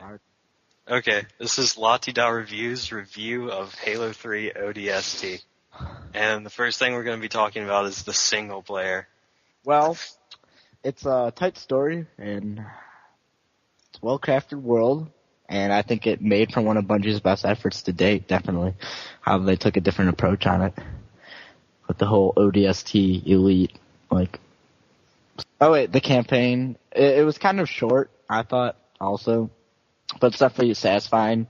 start. Okay, this is Lati Review's review of Halo 3 ODST. And the first thing we're going to be talking about is the single player. Well, it's a tight story, and it's a well-crafted world, and I think it made from one of Bungie's best efforts to date, definitely. How they took a different approach on it. With the whole ODST Elite, the campaign. It was kind of short, I thought, also. But it's definitely satisfying,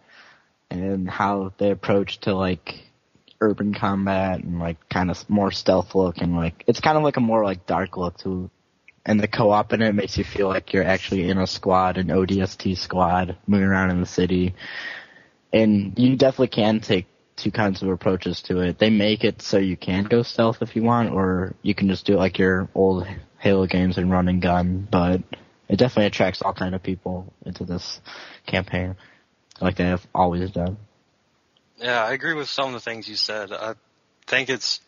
and how they approach to, urban combat, and, kind of more stealth look, and, it's kind of a more, dark look, too. And the co-op in it makes you feel like you're actually in a squad, an ODST squad, moving around in the city. And you definitely can take two kinds of approaches to it. They make it so you can go stealth if you want, or you can just do it like your old Halo games and run and gun, but it definitely attracts all kind of people into this campaign, like they have always done. Yeah, I agree with some of the things you said. I think it's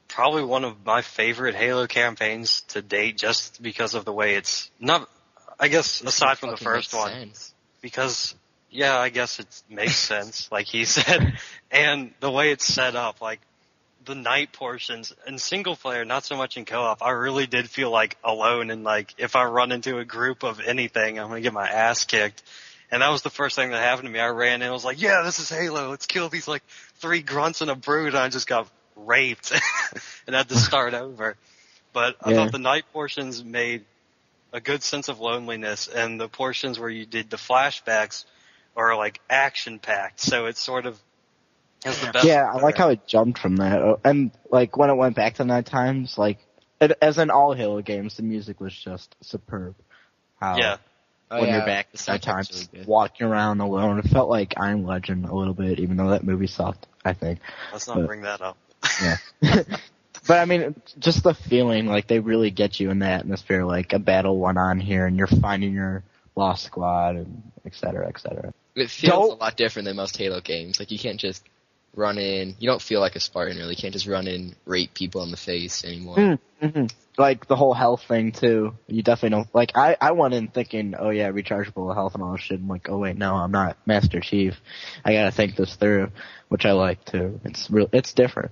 probably one of my favorite Halo campaigns to date, just because of the way it's not, I guess, aside from the first one. Sense. Because, yeah, I guess it makes sense, like he said, and the way it's set up, the night portions in single player, not so much in co-op. I really did feel alone, and if I run into a group of anything, I'm gonna get my ass kicked. And that was the first thing that happened to me. I ran in, I was like, yeah, this is Halo. Let's kill these 3 grunts and a brood. And I just got raped and had to start over. But I thought the night portions made a good sense of loneliness, and the portions where you did the flashbacks are action packed. So it's sort of has the best. Yeah, I like how it jumped from that. And when it went back to night times, as in all Halo games, the music was just superb. How you're back at night times, really walking around alone, it felt like Iron Legend a little bit, even though that movie sucked, I think. Let's not bring that up. Yeah. But I mean, just the feeling, they really get you in that atmosphere, a battle went on here, and you're finding your lost squad, and et cetera, et cetera. It feels a lot different than most Halo games. You can't just run in, you don't feel like a Spartan, really. You can't just run in, rape people in the face anymore. Mm-hmm. The whole health thing, too. You definitely don't, I went in thinking, oh yeah, rechargeable health and all this shit. I'm like, oh wait, no, I'm not Master Chief. I gotta think this through, which I like, too. It's different.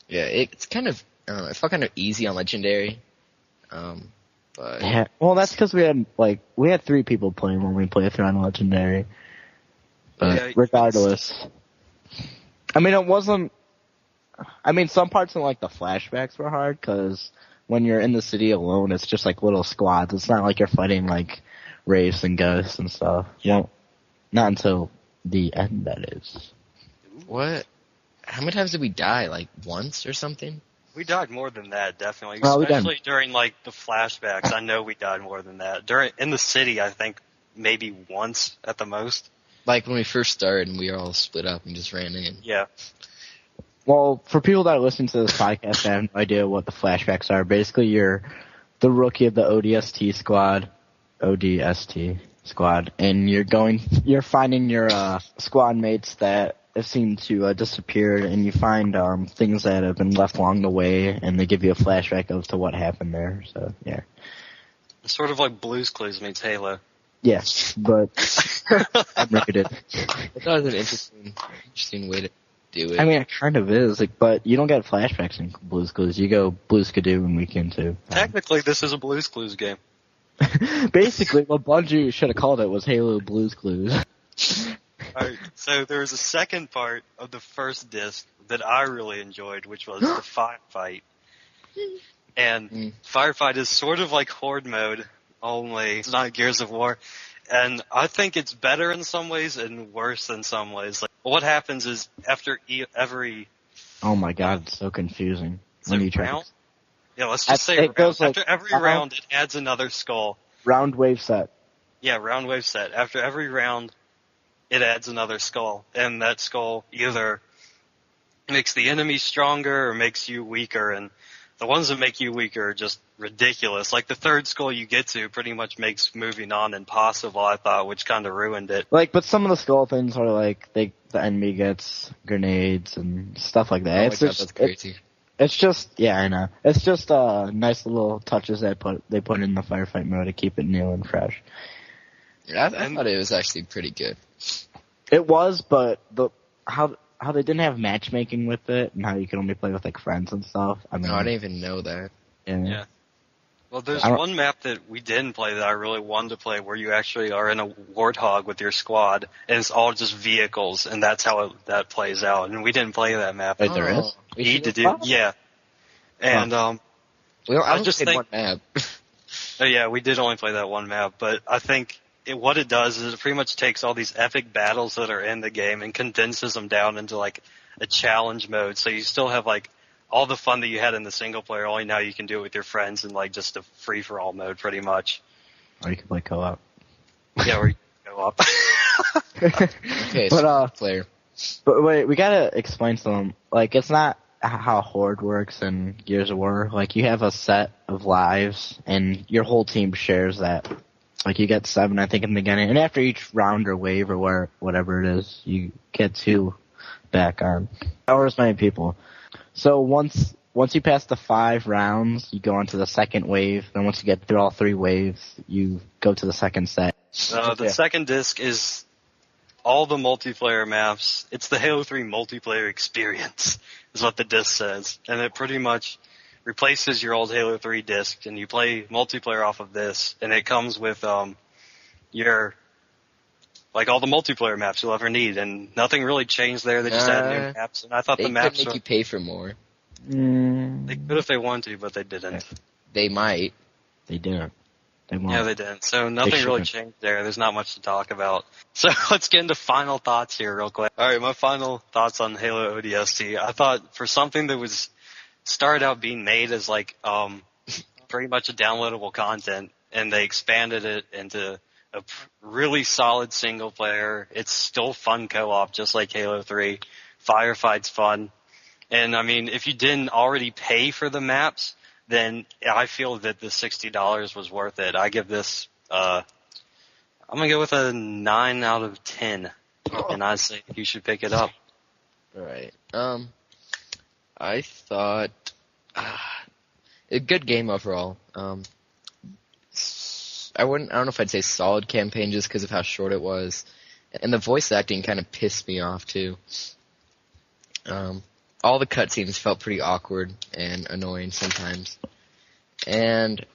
Yeah, it's kind of, I don't know, it felt kind of easy on Legendary. But yeah, well, that's because we had 3 people playing when we played through on Legendary. But regardless, I mean, it wasn't. I mean, some parts in the flashbacks were hard because when you're in the city alone, it's just little squads. It's not like you're fighting wraiths and ghosts and stuff. Yeah. Not until the end, that is. What? How many times did we die? Once or something? We died more than that, definitely. Oh, Especially during the flashbacks. I know we died more than that. In the city, I think maybe once at the most. When we first started and we all split up and just ran in. Yeah. Well, for people that are listening to this podcast and have no idea what the flashbacks are, basically you're the rookie of the ODST squad, and you're finding your squad mates that have seemed to disappeared, and you find things that have been left along the way, and they give you a flashback of to what happened there. So yeah, it's sort of like Blue's Clues meets Halo. Yes, but I'm rated. That was an interesting way to do it. I mean, it kind of is, but you don't get flashbacks in Blue's Clues. You go Blue's Skidoo and Weekend 2. Technically, this is a Blue's Clues game. Basically, what Bungie should have called it was Halo Blue's Clues. Alright, so there was a second part of the first disc that I really enjoyed, which was the firefight. And firefight is sort of like Horde mode, only it's not Gears of War. And I think it's better in some ways and worse in some ways. What happens is after every... Oh my god, it's so confusing. Round? Yeah, let's just say round. After every round, it adds another skull. Round wave set. Yeah, round wave set. After every round, it adds another skull. And that skull either makes the enemy stronger or makes you weaker. And the ones that make you weaker are just ridiculous. The third skull you get to pretty much makes moving on impossible, I thought, which kind of ruined it. But some of the skull things are the enemy gets grenades and stuff like that. Oh my God, that's crazy. It's just, yeah, I know. It's just nice little touches they put in the firefight mode to keep it new and fresh. I thought it was actually pretty good. It was, but how they didn't have matchmaking with it, and how you could only play with like friends and stuff. I mean, No, I didn't even know that. Yeah. Well, there's one map that we didn't play that I really wanted to play, where you actually are in a warthog with your squad, and it's all just vehicles, and that's how that plays out. And we didn't play that map. Wait, there is? We need to do, yeah. And I just played one map. Oh yeah, we did only play that one map, but I think what it does is it pretty much takes all these epic battles that are in the game and condenses them down into like a challenge mode. So you still have like all the fun that you had in the single player, only now you can do it with your friends in like just a free for all mode pretty much. Or you can play co-op. Yeah, or you can go up. Okay, but player. But wait, we gotta explain something. Like, it's not how Horde works in Gears of War. Like, you have a set of lives, and your whole team shares that. Like, you get 7, I think, in the beginning, and after each round or wave or whatever it is, you get 2 back on. Or as many people. So once you pass the 5 rounds, you go on to the second wave. Then once you get through all 3 waves, you go to the second set. The second disc is all the multiplayer maps. It's the Halo 3 multiplayer experience, is what the disc says. And it pretty much replaces your old Halo 3 disc, and you play multiplayer off of this, and it comes with your like all the multiplayer maps you'll ever need, and nothing really changed there. They just added new maps, and I thought the maps could make you pay for more. They could if they wanted to, but they didn't. They might. They didn't. They won't. Yeah, they didn't. So nothing really changed there. There's not much to talk about. So let's get into final thoughts here real quick. All right, my final thoughts on Halo ODST. I thought for something that was started out being made as like pretty much a downloadable content, and they expanded it into a really solid single player. It's still fun co-op, just like Halo 3. Firefight's fun. And I mean, if you didn't already pay for the maps, then I feel that the $60 was worth it. I give this, I'm gonna go with a 9 out of 10. And I say you should pick it up. Alright. I thought, a good game overall. I don't know if I'd say solid campaign just because of how short it was. And the voice acting kind of pissed me off too. All the cutscenes felt pretty awkward and annoying sometimes. And,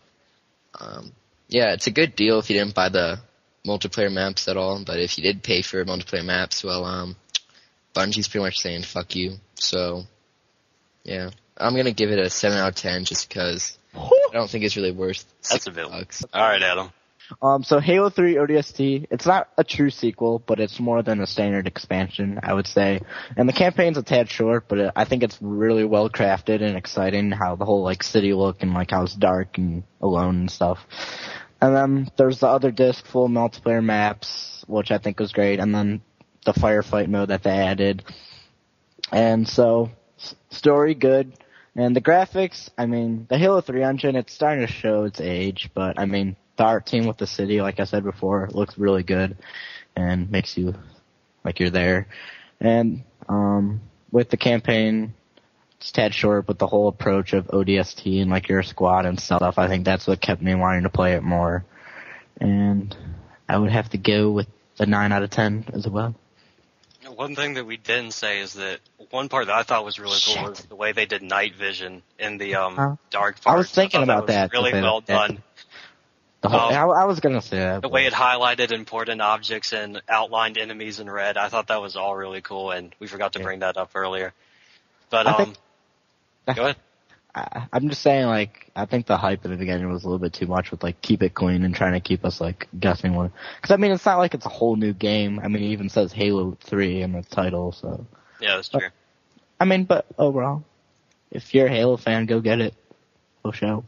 yeah, it's a good deal if you didn't buy the multiplayer maps at all, but if you did pay for multiplayer maps, well, Bungie's pretty much saying fuck you. So, yeah. I'm gonna give it a 7 out of 10 just because I don't think it's really worth That's a bit. Alright, Adam. So Halo 3 ODST, it's not a true sequel, but it's more than a standard expansion, I would say. And the campaign's a tad short, but I think it's really well crafted and exciting, how the whole like city look and like how it's dark and alone and stuff. And then there's the other disc full of multiplayer maps, which I think was great, and then the firefight mode that they added. And so, story good. And the graphics, I mean, the Halo 3 engine, it's starting to show its age, but I mean, the art team with the city, like I said before, looks really good and makes you like you're there. And with the campaign, it's a tad short, but the whole approach of ODST and like your squad and stuff, I think that's what kept me wanting to play it more. And I would have to go with the 9 out of 10 as well. One thing that we didn't say is that one part that I thought was really cool was the way they did night vision in the dark part. I was thinking about that. Really well done. I was gonna say that. The way it highlighted important objects and outlined enemies in red, I thought that was all really cool, and we forgot to bring that up earlier. But go ahead. I'm just saying, like, I think the hype at the beginning was a little bit too much with, like, keep it clean and trying to keep us, like, guessing one. Because, I mean, it's not like it's a whole new game. I mean, it even says Halo 3 in the title, so. Yeah, that's true. I mean, but overall, if you're a Halo fan, go get it. For sure.